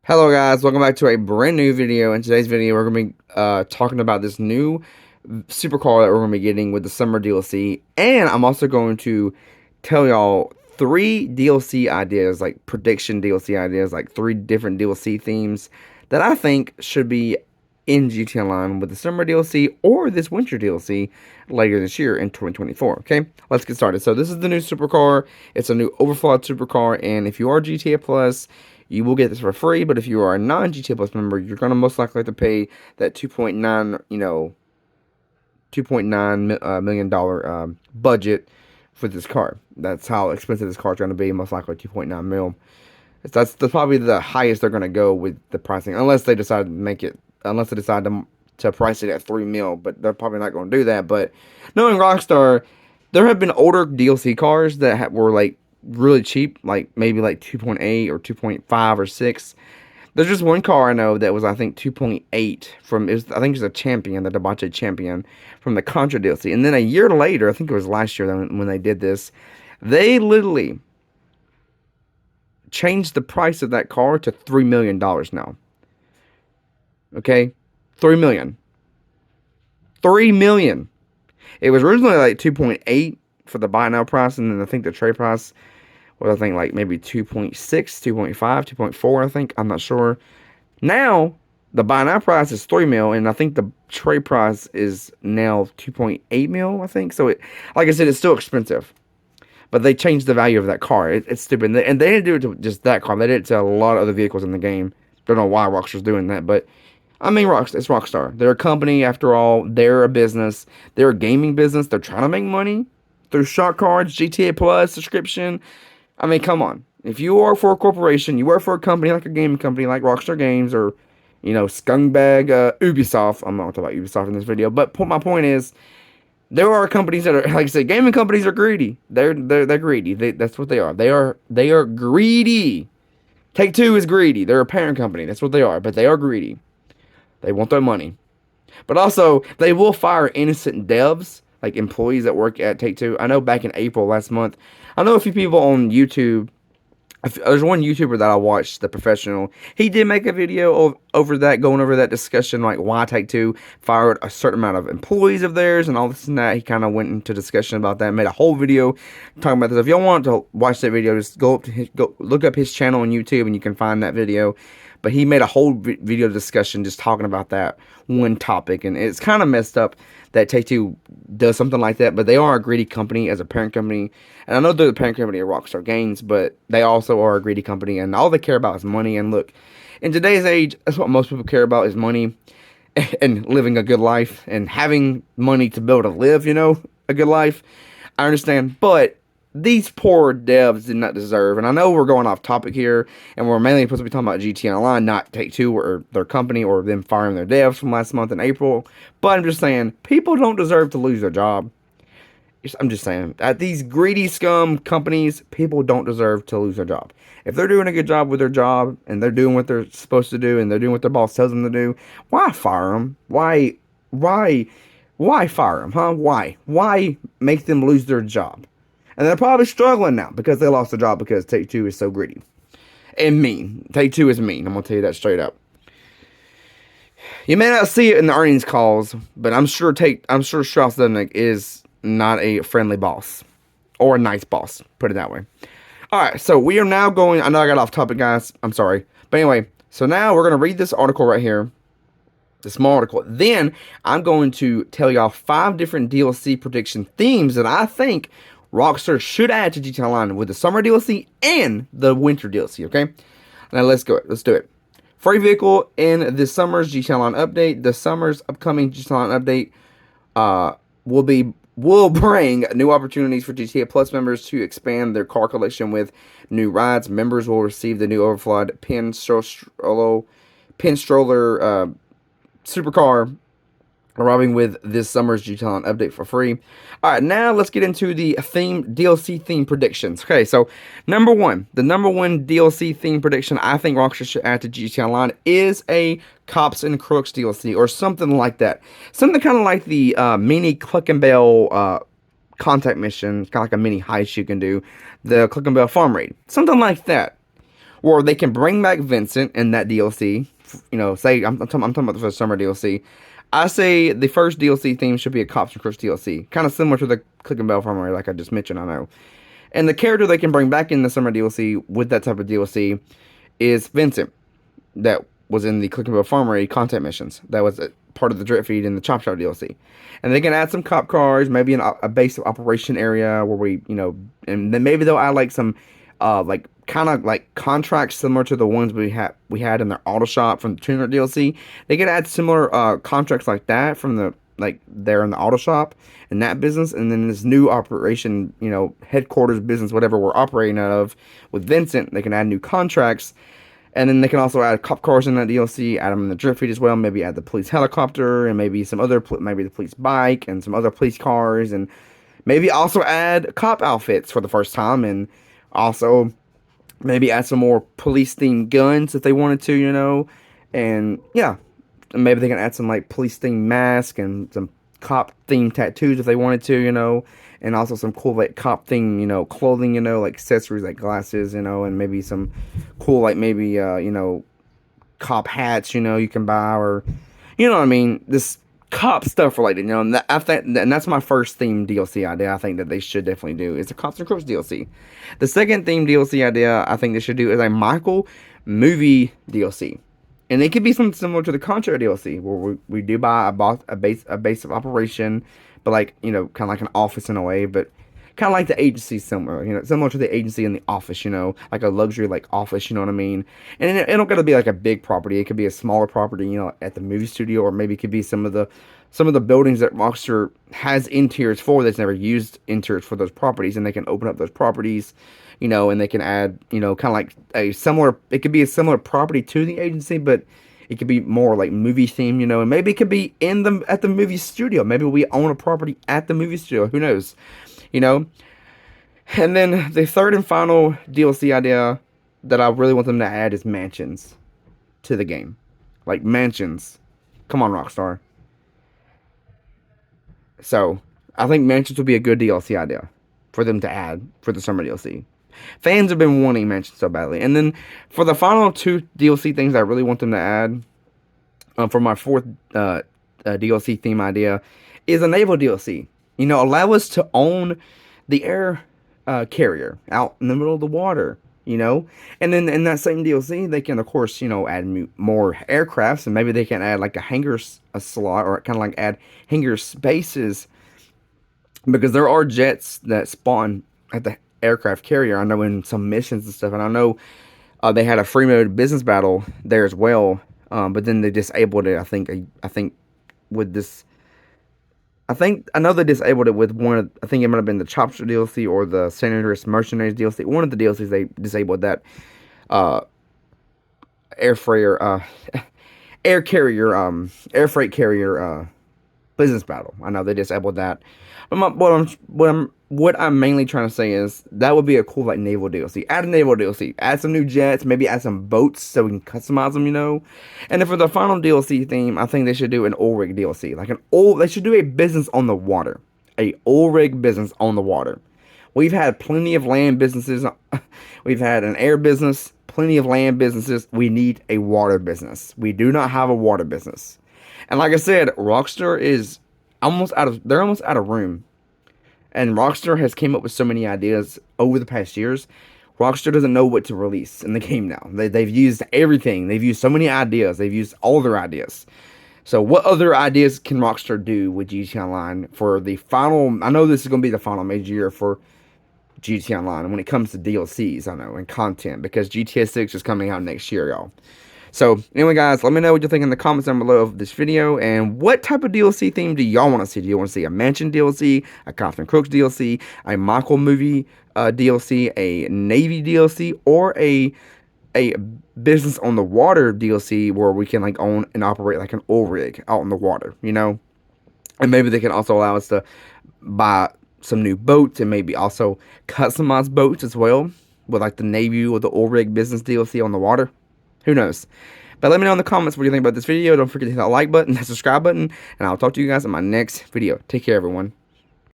Hello guys, welcome back to a brand new video. In today's video, we're going to be talking about this new supercar that we're going to be getting with the summer DLC. And I'm also going to tell y'all 3 DLC ideas, like prediction DLC ideas, like 3 different DLC themes that I think should be in GT Online with the summer DLC or this winter DLC later this year in 2024. Okay, let's get started. So this is the new supercar. It's a new overclocked supercar, and if you are GTA Plus, you will get this for free. But if you are a non-GTA Plus member, you're gonna most likely have to pay that 2.9, $2.9 million budget for this car. That's how expensive this car is going to be. Most likely 2.9 mil. That's probably the highest they're going to go with the pricing, unless they decide to make it, unless they decide to price it at 3 mil. But they're probably not going to do that. But knowing Rockstar, there have been older DLC cars that were like really cheap, like maybe like 2.8 or 2.5 or 6. There's just one car I know that was, I think, 2.8 from, I think it's a Champion, the Debauche Champion from the Contra DLC. And then a year later, I think it was last year when they did this, they literally changed the price of that car to $3 million now. Okay? 3 million. 3 million. It was originally like 2.8 for the buy now price, and then I think the trade price was, I think, like maybe 2.6, 2.5, 2.4, I think. I'm not sure. Now, the buy now price is 3 mil, and I think the trade price is now 2.8 mil, I think. So, like I said, it's still expensive. But they changed the value of that car. It's stupid. And they didn't do it to just that car. They did it to a lot of other vehicles in the game. Don't know why Rockstar's doing that, but I mean, it's Rockstar. They're a company, after all. They're a business. They're a gaming business. They're trying to make money through shot cards, GTA Plus, subscription. I mean, come on. If you work for a corporation, you work for a company like a gaming company like Rockstar Games or, scumbag Ubisoft. I'm not talking about Ubisoft in this video, but my point is, there are companies that are, like I said, gaming companies are greedy. They're greedy. That's what they are. They are greedy. Take-Two is greedy. They're a parent company. That's what they are. But they are greedy. They want their money. But also, they will fire innocent devs, like employees that work at Take-Two. I know back in April last month, I know a few people on YouTube. There's one YouTuber that I watched, The Professional. He did make a video over that, going over that discussion, like why Take-Two fired a certain amount of employees of theirs and all this and that. He kind of went into discussion about that, made a whole video talking about this. If y'all want to watch that video, just go look up his channel on YouTube and you can find that video. But he made a whole video discussion just talking about that one topic. And it's kind of messed up that Take-Two does something like that. But they are a greedy company as a parent company. And I know they're the parent company of Rockstar Games, but they also are a greedy company. And all they care about is money. And look, in today's age, that's what most people care about is money and living a good life. And having money to be able to live, a good life. I understand. But these poor devs did not deserve, and I know we're going off topic here, and we're mainly supposed to be talking about GT Online, not Take-Two or their company or them firing their devs from last month in April, but I'm just saying, people don't deserve to lose their job. I'm just saying, at these greedy scum companies, people don't deserve to lose their job. If they're doing a good job with their job, and they're doing what they're supposed to do, and they're doing what their boss tells them to do, why fire them? Why fire them, huh? Why make them lose their job? And they're probably struggling now because they lost their job because Take-Two is so greedy. And mean. Take-Two is mean. I'm going to tell you that straight up. You may not see it in the earnings calls, but I'm sure Strauss Zelnick is not a friendly boss. Or a nice boss. Put it that way. Alright, so we are now going... I know I got off topic, guys. I'm sorry. But anyway, so now we're going to read this article right here. The small article. Then, I'm going to tell y'all 5 different DLC prediction themes that I think Rockstar should add to GTA Online with the summer DLC and the winter DLC, okay? Now let's go. Let's do it. Free vehicle in this summer's GTA Online update. The summer's upcoming GTA Online update will bring new opportunities for GTA Plus members to expand their car collection with new rides. Members will receive the new overflowed pin stroller supercar arriving with this summer's GTA Online update for free. Alright, now let's get into the DLC theme predictions. Okay, so the number one DLC theme prediction I think Rockstar should add to GTA Online is a Cops and Crooks DLC or something like that. Something kind of like the mini Click and Bell contact mission, kind of like a mini heist you can do. The Click and Bell farm raid. Something like that. where they can bring back Vincent in that DLC. You know, say I'm talking about the summer DLC. I say the first DLC theme should be a Cops and Crooks DLC, kind of similar to the Click and Bell Farmer, like I just mentioned. I know, and the character they can bring back in the summer DLC with that type of DLC is Vincent, that was in the Click and Bell Farmery content missions. That was a part of the Drip Feed and the Chop Shop DLC. And they can add some cop cars, maybe a base of operation area where we, you know, and then maybe they'll add like some, like kind of like contracts similar to the ones we had in their auto shop from the Tuner DLC. They could add similar contracts like that from the like there in the auto shop and that business, and then this new operation, you know, headquarters business, whatever we're operating out of with Vincent, they can add new contracts. And then they can also add cop cars in that DLC, add them in the drip feed as well. Maybe add the police helicopter and maybe some other, maybe the police bike and some other police cars. And maybe also add cop outfits for the first time. And also maybe add some more police themed guns if they wanted to, you know. And yeah, maybe they can add some like police themed masks and some cop themed tattoos if they wanted to, you know. And also some cool like cop thing, you know, clothing, you know, like accessories like glasses, you know, and maybe some cool like maybe you know, cop hats, you know, you can buy, or you know what I mean, this cop stuff related, you know. And I think, and that's my first theme DLC idea. I think that they should definitely do is a Cops and Crooks DLC. The second theme DLC idea I think they should do is a Michael movie DLC. And it could be something similar to the Contra DLC, where we do buy a base of operation, but like, you know, kind of like an office in a way, but kind of like the agency, similar, you know, similar to the agency and the office, you know, like a luxury like office, you know what I mean? And it don't gotta be like a big property. It could be a smaller property, you know, at the movie studio, or maybe it could be some of the buildings that Rockstar has interiors for that's never used interiors for those properties, and they can open up those properties, you know, and they can add, you know, kind of like a similar, it could be a similar property to the agency, but it could be more like movie theme, you know, and maybe it could be at the movie studio. Maybe we own a property at the movie studio. Who knows, you know? And then the third and final DLC idea that I really want them to add is mansions to the game, like mansions. Come on, Rockstar. So I think mansions would be a good DLC idea for them to add for the summer DLC. Fans have been wanting mansions so badly. And then for the final two DLC things I really want them to add, for my fourth DLC theme idea, is a naval DLC. You know, allow us to own the air carrier out in the middle of the water, you know. And then in that same DLC, they can, of course, you know, add more aircrafts, and maybe they can add like a slot, or kind of like add hangar spaces, because there are jets that spawn at the aircraft carrier. I know in some missions and stuff, and I know they had a free mode business battle there as well, but then they disabled it. I think with this, I know they disabled it with one of, I think it might have been the Chopster DLC or the Senator's Mercenaries DLC. One of the DLCs they disabled that air freighter air carrier air freight carrier business battle. I know they disabled that. But what I'm mainly trying to say is that would be a cool like naval DLC. Add a naval DLC. Add some new jets. Maybe add some boats so we can customize them, you know. And then for the final DLC theme, I think they should do an oil rig DLC. They should do a business on the water. A oil rig business on the water. We've had plenty of land businesses. We've had an air business. Plenty of land businesses. We need a water business. We do not have a water business. And like I said, Rockstar is they're almost out of room. And Rockstar has came up with so many ideas over the past years. Rockstar doesn't know what to release in the game now. They've used everything. They've used so many ideas. They've used all their ideas. So what other ideas can Rockstar do with GTA Online for the final? I know this is going to be the final major year for GTA Online when it comes to DLCs, I know, and content, because GTA 6 is coming out next year, y'all. So, anyway, guys, let me know what you think in the comments down below of this video, and what type of DLC theme do y'all want to see? Do you want to see a Mansion DLC, a Cops and Crooks DLC, a Michael movie DLC, a Navy DLC, or a business on the water DLC where we can, like, own and operate, like, an oil rig out in the water, you know? And maybe they can also allow us to buy some new boats, and maybe also customize boats as well, with, like, the Navy or the oil rig business DLC on the water. Who knows? But let me know in the comments what you think about this video. Don't forget to hit that like button, that subscribe button, and I'll talk to you guys in my next video. Take care, everyone.